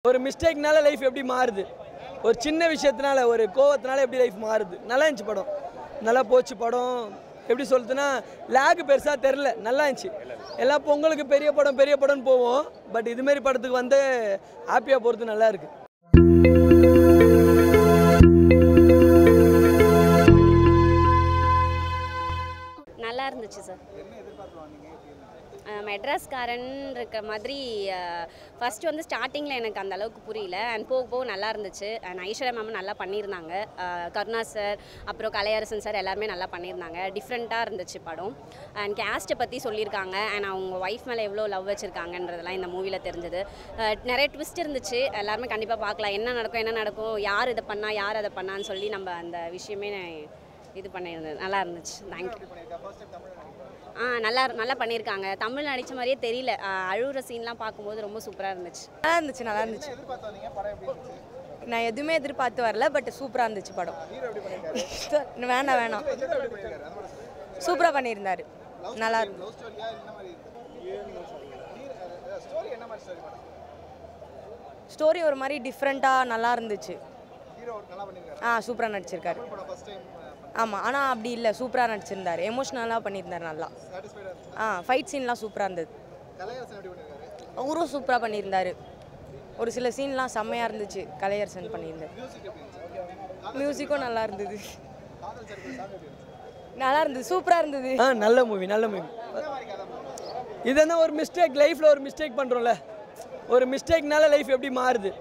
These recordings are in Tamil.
ஒரு மிஸ்டேக்னால லைஃப் எப்படி மாறுது, ஒரு சின்ன விஷயத்தினால ஒரு கோவத்தினால எப்படி லைஃப் மாறுது. நல்லா இருந்துச்சு படம், நல்லா போச்சு படம். எப்படி சொல்லுதுன்னா லேக் பெருசாக தெரில, நல்லா இருந்துச்சு. எல்லாம் பொங்கலுக்கு பெரிய படம்னு போவோம், பட் இதுமாரி படத்துக்கு வந்து ஹாப்பியாக போகிறது நல்லா இருக்குது. நல்லா இருந்துச்சு சார். மெட்ராஸ்காரன் இருக்க மாதிரி ஃபஸ்ட்டு வந்து ஸ்டார்டிங்கில் எனக்கு அந்த அளவுக்கு புரியல. அண்ட் போக போக நல்லா இருந்துச்சு. அண்ட் ஐஸ்வர்யா மேம் நல்லா பண்ணியிருந்தாங்க. கருணா சார், அப்புறம் கலையரசன் சார் எல்லாருமே நல்லா பண்ணியிருந்தாங்க. டிஃப்ரெண்ட்டாக இருந்துச்சு படம். அண்ட் கேஸ்ட்டை பற்றி சொல்லியிருக்காங்க. அண்ட் அவங்க ஒய்ஃப் மேலே எவ்வளோ லவ் வச்சுருக்காங்கன்றதெல்லாம் இந்த மூவியில் தெரிஞ்சது. நிறைய ட்விஸ்ட் இருந்துச்சு. எல்லாருமே கண்டிப்பாக பார்க்கலாம். என்ன நடக்கும், யார் இதை பண்ணா, யார் அதை பண்ணான்னு சொல்லி நம்ம அந்த விஷயமே இது பண்ணியிருந்தது. நல்லா இருந்துச்சு. தேங்க்யூ. நல்லா பண்ணியிருக்காங்க. தமிழ் நடித்த மாதிரியே தெரியல. அழுகிற சீன்லாம் பார்க்கும்போது ரொம்ப சூப்பராக இருந்துச்சு. நல்லா இருந்துச்சு. நான் எதுவுமே எதிர்பார்த்து வரல, பட் சூப்பராக இருந்துச்சு படம். வேணாம் சூப்பராக பண்ணியிருந்தாரு. நல்லா ஸ்டோரி ஒரு மாதிரி டிஃப்ரெண்ட்டாக நல்லா இருந்துச்சு. சூப்பராக நடிச்சிருக்காரு. ஆமாம், ஆனால் அப்படி இல்லை, சூப்பராக நடிச்சிருந்தார். எமோஷ்னலாக பண்ணியிருந்தார் நல்லா. ஃபைட் சீன்லாம் சூப்பராக இருந்தது. அவரும் சூப்பராக பண்ணியிருந்தார். ஒரு சில சீன்லாம் செம்மையாக இருந்துச்சு. கலையரசன் பண்ணியிருந்தார். மியூசிக்கும் நல்லா இருந்தது. சூப்பராக இருந்தது. நல்ல மூவி. இதெல்லாம் ஒரு மிஸ்டேக், லைஃப்பில் ஒரு மிஸ்டேக் பண்ணுறோம்ல, ஒரு மிஸ்டேக்னால லைஃப் எப்படி மாறுது,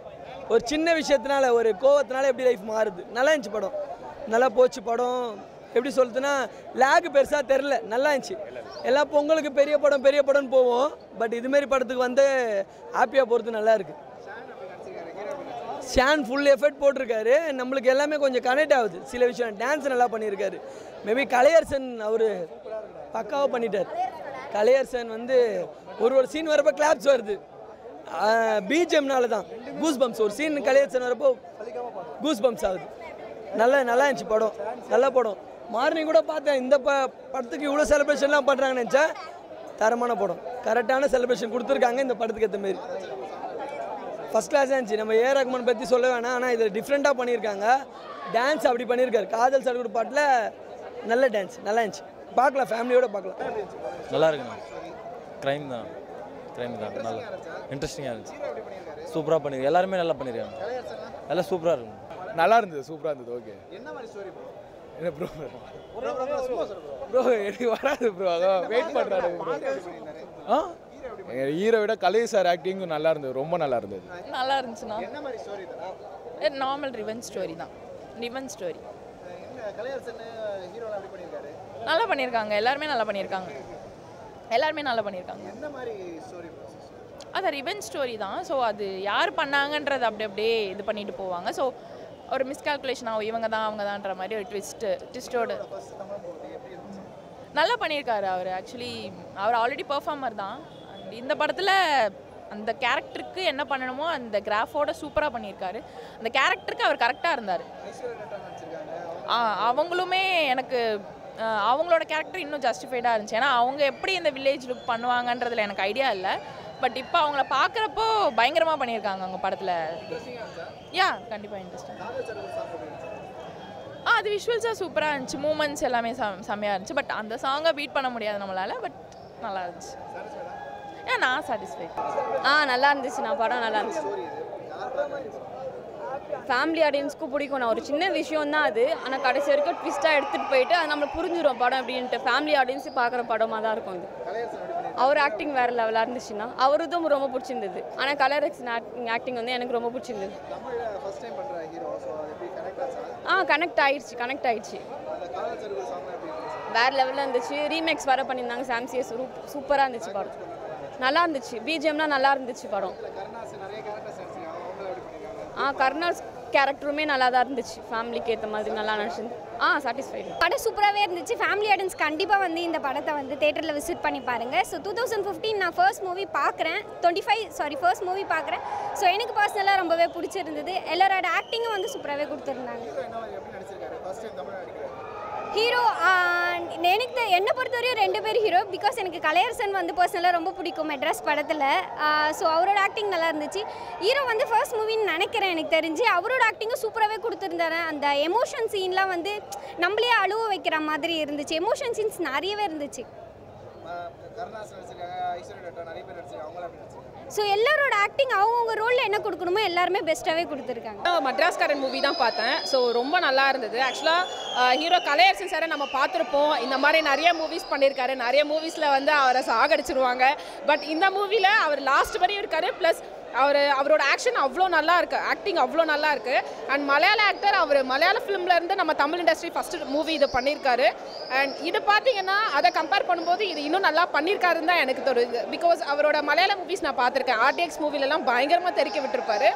ஒரு சின்ன விஷயத்தினால ஒரு கோவத்தினால எப்படி லைஃப் மாறுது. நல்லா இருந்துச்சு படம், நல்லா போச்சு படம். எப்படி சொல்லுதுன்னா லேக் பெருசாக தெரில, நல்லா இருந்துச்சு. எல்லாம் பொங்கலுக்கு பெரிய படம்னு போவோம், பட் இதுமாரி படத்துக்கு வந்து ஹாப்பியாக போகிறது நல்லா இருக்குது. ஷான் ஃபுல் எஃபர்ட் போட்டிருக்காரு. நம்மளுக்கு எல்லாமே கொஞ்சம் கனெக்ட் ஆகுது. சில விஷயம் டான்ஸ் நல்லா பண்ணியிருக்காரு. மேபி கலையரசன் அவர் பக்காவாக பண்ணிட்டார். கலையரசன் வந்து ஒரு சீன் வரப்போ கிளாப்ஸ் வருது. பிஜிஎம்னால தான் கூஸ் பம்ப்ஸ். ஒரு சீன் கலையரசன் வரப்போ கூஸ் பம்ப்ஸ் ஆகுது. நல்லா இருந்துச்சு படம், நல்ல படம். மார்னிங் கூட பார்த்தேன். இந்த படத்துக்கு இவ்வளோ செலிப்ரேஷன்லாம் பண்ணுறாங்கன்னு நினச்சேன். தரமான படம், கரெக்டான செலிப்ரேஷன் கொடுத்துருக்காங்க இந்த படத்துக்கு ஏற்ற மாரி. ஃபஸ்ட் கிளாஸாக இருந்துச்சு. நம்ம ஏ ரஹ்மான் பற்றி சொல்ல வேணாம், ஆனால் இதை டிஃப்ரெண்ட்டாக பண்ணியிருக்காங்க. டான்ஸ் அப்படி பண்ணியிருக்காரு. காதல் சடுகுடு பாட்டில் நல்ல டான்ஸ், நல்லா இருந்துச்சு. பார்க்கலாம், ஃபேமிலியோடு பார்க்கலாம். நல்லா இருக்குண்ணா. க்ரைம் தான் நல்லா இன்ட்ரெஸ்டிங்காக இருந்துச்சு. சூப்பராக பண்ணியிருக்காங்க. எல்லாருமே நல்லா பண்ணியிருக்காங்க. எல்லாம் சூப்பராக இருக்கும். நல்லா இருந்தது, சூப்பராக இருந்தது. ஓகே, என்ன ப்ரோ எனக்கு வராது ப்ரோ, அதான் வெயிட் பண்ணுறாரு ப்ரோ. ஹீரோ விட கலை சார் ஆக்டிங்கும் நல்லா இருந்தது, ரொம்ப நல்லா இருந்தது. நல்லா இருந்துச்சுண்ணா. நார்மல் ரிவெஞ்ச் ஸ்டோரி தான். நல்லா பண்ணியிருக்காங்க. எல்லாருமே நல்லா பண்ணியிருக்காங்க. அது ரிவெஞ்ச் ஸ்டோரி தான். ஸோ அது யார் பண்ணாங்கன்றது அப்படியே இது பண்ணிட்டு போவாங்க. ஸோ ஒரு மிஸ்கால்குலேஷன் ஆகும், இவங்க தான் அவங்க தான்ன்ற மாதிரி ஒரு ட்விஸ்டோடு நல்லா பண்ணியிருக்காரு அவர். ஆக்சுவலி அவர் ஆல்ரெடி பெர்ஃபார்மர் தான். அண்ட் இந்த படத்தில் அந்த கேரக்டருக்கு என்ன பண்ணணுமோ அந்த கிராஃபோட சூப்பராக பண்ணியிருக்காரு. அந்த கேரக்டருக்கு அவர் கரெக்டாக இருந்தார். அவங்களுமே எனக்கு அவங்களோட கேரக்டர் இன்னும் ஜஸ்டிஃபைடாக இருந்துச்சு. ஏன்னா அவங்க எப்படி இந்த வில்லேஜ் லுக் பண்ணுவாங்கன்றதுல எனக்கு ஐடியா இல்லை. பட் இப்போ அவங்கள பார்க்குறப்போ பயங்கரமாக பண்ணியிருக்காங்க அவங்க படத்தில். கண்டிப்பாக இன்ட்ரெஸ்டிங். அது விஷுவல்ஸாக சூப்பராக இருந்துச்சு. மூமெண்ட்ஸ் எல்லாமே செம்மையாக இருந்துச்சு. பட் அந்த சாங்கை பீட் பண்ண முடியாது நம்மளால். பட் நல்லா இருந்துச்சு. நான் சாட்டிஸ்ஃபைட். நல்லா இருந்துச்சு. படம் நல்லா இருந்துச்சு. ஃபேமிலி ஆடியன்ஸ்க்கு பிடிக்கும். ஒரு சின்ன விஷயம் தான் அது, ஆனால் கடைசி வரைக்கும் ட்விஸ்ட்டாக எடுத்துகிட்டு போயிட்டு அது நம்மளுக்கு புரிஞ்சிடும் படம் அப்படின்ட்டு. ஃபேமிலி ஆடியன்ஸு பார்க்குற படமாக தான் இருக்கும் இது. அவர் ஆக்டிங் வேறு லெவலாக இருந்துச்சுன்னா அவருதும் ரொம்ப பிடிச்சிருந்தது. ஆனால் கலையரசன் ஆக்டிங் வந்து எனக்கு ரொம்ப பிடிச்சிருந்தது. கனெக்ட் ஆயிடுச்சு. வேறு லெவலில் இருந்துச்சு. ரீமேக்ஸ் வர பண்ணியிருந்தாங்க. சாம்சிஎஸ் சூப்பராக இருந்துச்சு படம். நல்லா இருந்துச்சு. பிஜிஎம்லாம் நல்லா இருந்துச்சு படம். கருணாஸ் கேரக்டருமே நல்லா தான் இருந்துச்சு. ஃபேமிலிக்கு ஏற்ற மாதிரி நல்லா நடிச்சிருந்து. சாட்டிஸ்ஃபைடு. படம் சூப்பராகவே இருந்துச்சு. ஃபேமிலி ஆடியன்ஸ் கண்டிப்பாக வந்து இந்த படத்தை வந்து தேட்டரில் விசிட் பண்ணி பாருங்கள். ஸோ 2015 நான் ஃபர்ஸ்ட் மூவி பார்க்குறேன். ஃபர்ஸ்ட் மூவி பார்க்குறேன். ஸோ எனக்கு பர்சனலாக ரொம்பவே பிடிச்சிருந்தது. எல்லாரோட ஆக்டிங்கும் வந்து சூப்பராகவே கொடுத்துருந்தாங்க. ஹீரோ எனக்கு என்னை பொறுத்தவரையும் 2 பேர் ஹீரோ. பிகாஸ் எனக்கு கலையரசன் வந்து பர்சனலாக ரொம்ப பிடிக்கும் மெட்ராஸ் படத்தில். ஸோ அவரோட ஆக்டிங் நல்லா இருந்துச்சு. ஹீரோ வந்து ஃபர்ஸ்ட் மூவின்னு நினைக்கிறேன் எனக்கு தெரிஞ்சு. அவரோட ஆக்டிங்கும் சூப்பராகவே கொடுத்துருந்தாரு. அந்த எமோஷன் சீன்லாம் வந்து நம்மளே அழுவ வைக்கிற மாதிரி இருந்துச்சு. எமோஷன் சீன்ஸ் நிறையவே இருந்துச்சு. ஸோ எல்லாரோட ஆக்டிங் அவங்கவுங்க ரோலில் என்ன கொடுக்கணுமோ எல்லாருமே பெஸ்ட்டாகவே கொடுத்துருக்காங்க. மட்ராஸ்காரன் மூவி தான் பார்த்தேன். ஸோ ரொம்ப நல்லா இருந்தது. ஆக்சுவலாக ஹீரோ கலையரசன் சாரை நம்ம பார்த்துருப்போம். இந்த மாதிரி நிறைய மூவிஸ் பண்ணியிருக்காரு. நிறைய மூவிஸில் வந்து அவரை சாகடிச்சிருவாங்க. பட் இந்த மூவியில் அவர் லாஸ்ட் வரையும் இருக்காரு. ப்ளஸ் அவரோட ஆக்ஷன் அவ்வளோ நல்லா இருக்குது. ஆக்டிங் அவ்வளோ நல்லா இருக்குது. அண்ட் மலையாள ஆக்டர் அவர் மலையாள ஃபிலிம்லேருந்து நம்ம தமிழ் இண்டஸ்ட்ரி ஃபஸ்ட்டு மூவி இது பண்ணியிருக்காரு. அண்ட் இது பார்த்தீங்கன்னா அதை கம்பேர் பண்ணும்போது இது இன்னும் நல்லா பண்ணியிருக்காருன்னு தான் எனக்கு தோணுது. பிகாஸ் அவரோட மலையாள மூவிஸ் நான் பார்த்துருக்கேன். ஆர்டிஎக்ஸ் மூவிலெலாம் பயங்கரமாக தெறிக்க விட்டுருப்பாரு.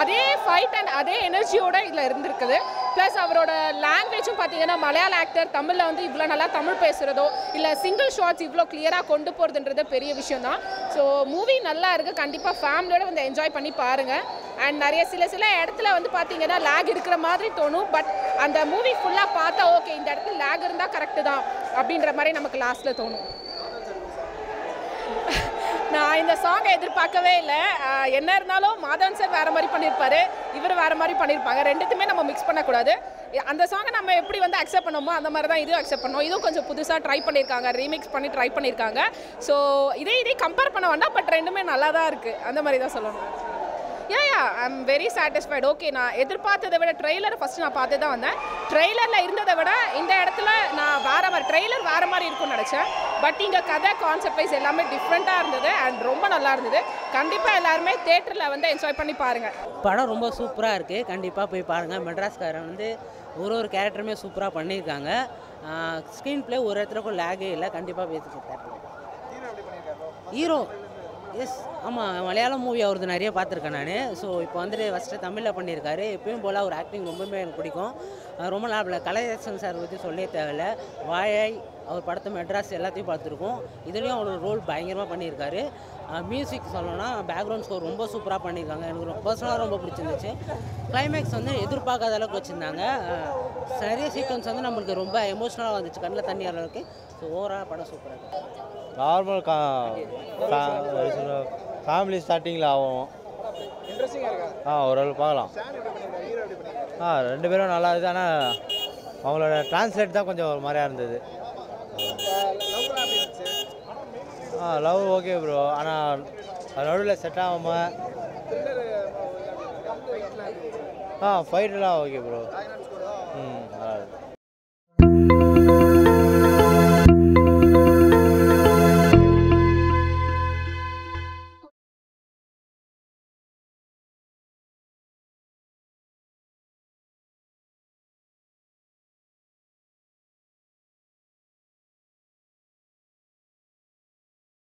அதே ஃபைட் அண்ட் அதே எனர்ஜியோடு இதில் இருந்திருக்குது. ப்ளஸ் அவரோட லாங்குவேஜும் பார்த்தீங்கன்னா மலையாள ஆக்டர் தமிழில் வந்து இவ்வளோ நல்லா தமிழ் பேசுகிறதோ இல்லை சிங்கிள் ஷாட்ஸ் இவ்வளோ கிளியராக கொண்டு போகிறதுன்றது பெரிய விஷயம் தான். ஸோ மூவி நல்லா இருக்குது. கண்டிப்பாக ஃபேமிலியோடு வந்து என்ஜாய் பண்ணி பாருங்கள். அண்ட் நிறைய சில இடத்துல வந்து பார்த்தீங்கன்னா லேக் இருக்கிற மாதிரி தோணும். பட் அந்த மூவி ஃபுல்லாக பார்த்தா ஓகே இந்த இடத்துல லேக் இருந்தால் கரெக்டு தான் அப்படின்ற மாதிரி நமக்கு லாஸ்ட்டில் தோணும். நான் இந்த சாங்கை எதிர்பார்க்கவே இல்லை. என்ன இருந்தாலும் மாதவன் சார் வேறு மாதிரி பண்ணியிருப்பாரு, இவர் வேறு மாதிரி பண்ணியிருப்பாங்க. ரெண்டுத்துமே நம்ம மிக்ஸ் பண்ணக்கூடாது. அந்த சாங்கை நம்ம எப்படி வந்து அக்செப்ட் பண்ணோமோ அந்த மாதிரி தான் இதுவும் அக்செப்ட் பண்ணோம். இதுவும் கொஞ்சம் புதுசாக ட்ரை பண்ணியிருக்காங்க, ரீமிக்ஸ் பண்ணி ட்ரை பண்ணியிருக்காங்க. ஸோ இதே கம்பேர் பண்ண வேண்டாம். பட் ரெண்டுமே நல்லா தான் இருக்குது. அந்த மாதிரி தான் சொல்லணும். I am very satisfied. Okay, நான் எதிர்பார்த்ததை விட ட்ரெய்லர் ஃபஸ்ட்டு நான் பார்த்து தான் வந்தேன். ட்ரெய்லரில் இருந்ததை விட இந்த இடத்துல நான் வேறு மாதிரி ட்ரெய்லர் வேறு மாதிரி இருக்கும்னு நினச்சேன். பட் இங்கே கதை கான்செப்ட் வைஸ் எல்லாமே டிஃப்ரெண்ட்டாக இருந்தது அண்ட் ரொம்ப நல்லா இருந்தது. கண்டிப்பாக எல்லாருமே தேட்டரில் வந்து என்ஜாய் பண்ணி பாருங்கள். படம் ரொம்ப சூப்பராக இருக்குது. கண்டிப்பாக போய் பாருங்கள். மெட்ராஸ்காரன் வந்து ஒரு கேரக்டருமே சூப்பராக பண்ணியிருக்காங்க. ஸ்க்ரீன் ப்ளே ஒரு இடத்துல கூட லேகே இல்லை. கண்டிப்பாக பேசிக்கிட்டேன். ஹீரோ எஸ் ஆமாம், மலையாளம் மூவி அவரது நிறைய பார்த்துருக்கேன் நான். ஸோ இப்போ வந்துட்டு ஃபஸ்ட்டு தமிழில் பண்ணியிருக்காரு. எப்பயும் போல் அவர் ஆக்டிங் ரொம்பவே எனக்கு பிடிக்கும். ரொம்ப நல்லா கலையரசன் சார் பற்றி சொல்லவே தேவையில்லை. வாழை அவர் படத்தை மெட்ராஸ் எல்லாத்தையும் பார்த்துருக்கோம். இதுலேயும் அவர் ரோல் பயங்கரமாக பண்ணியிருக்காரு. மியூசிக் சொல்லணும்னா பேக்ரவுண்ட் ஸ்கோர் ரொம்ப சூப்பராக பண்ணியிருக்காங்க. எனக்கு பர்சனலாக ரொம்ப பிடிச்சிருந்துச்சு. கிளைமேக்ஸ் வந்து எதிர்பார்க்காத அளவுக்கு வச்சுருந்தாங்க. நிறைய சீக்வன்ஸ் வந்து நம்மளுக்கு ரொம்ப எமோஷ்னலாக வந்துச்சு, கண்ணில் தண்ணி அளவுக்கு. ஸோ ஓவராக படம் சூப்பராக இருக்குது. நார்மல் ஃபேமிலி ஸ்டார்டிங்கில் ஆகும். ஓரளவு பார்க்கலாம். ரெண்டு பேரும் நல்லா இருக்குது. ஆனால் அவங்களோட டிரான்ஸ்லேட் தான் கொஞ்சம் ஒரு மாதிரியாக இருந்தது. Love okay bro. ஆனால் நடுவில் செட் ஆகாமல் ஃபைட்லாம் ஓகே ப்ரோ.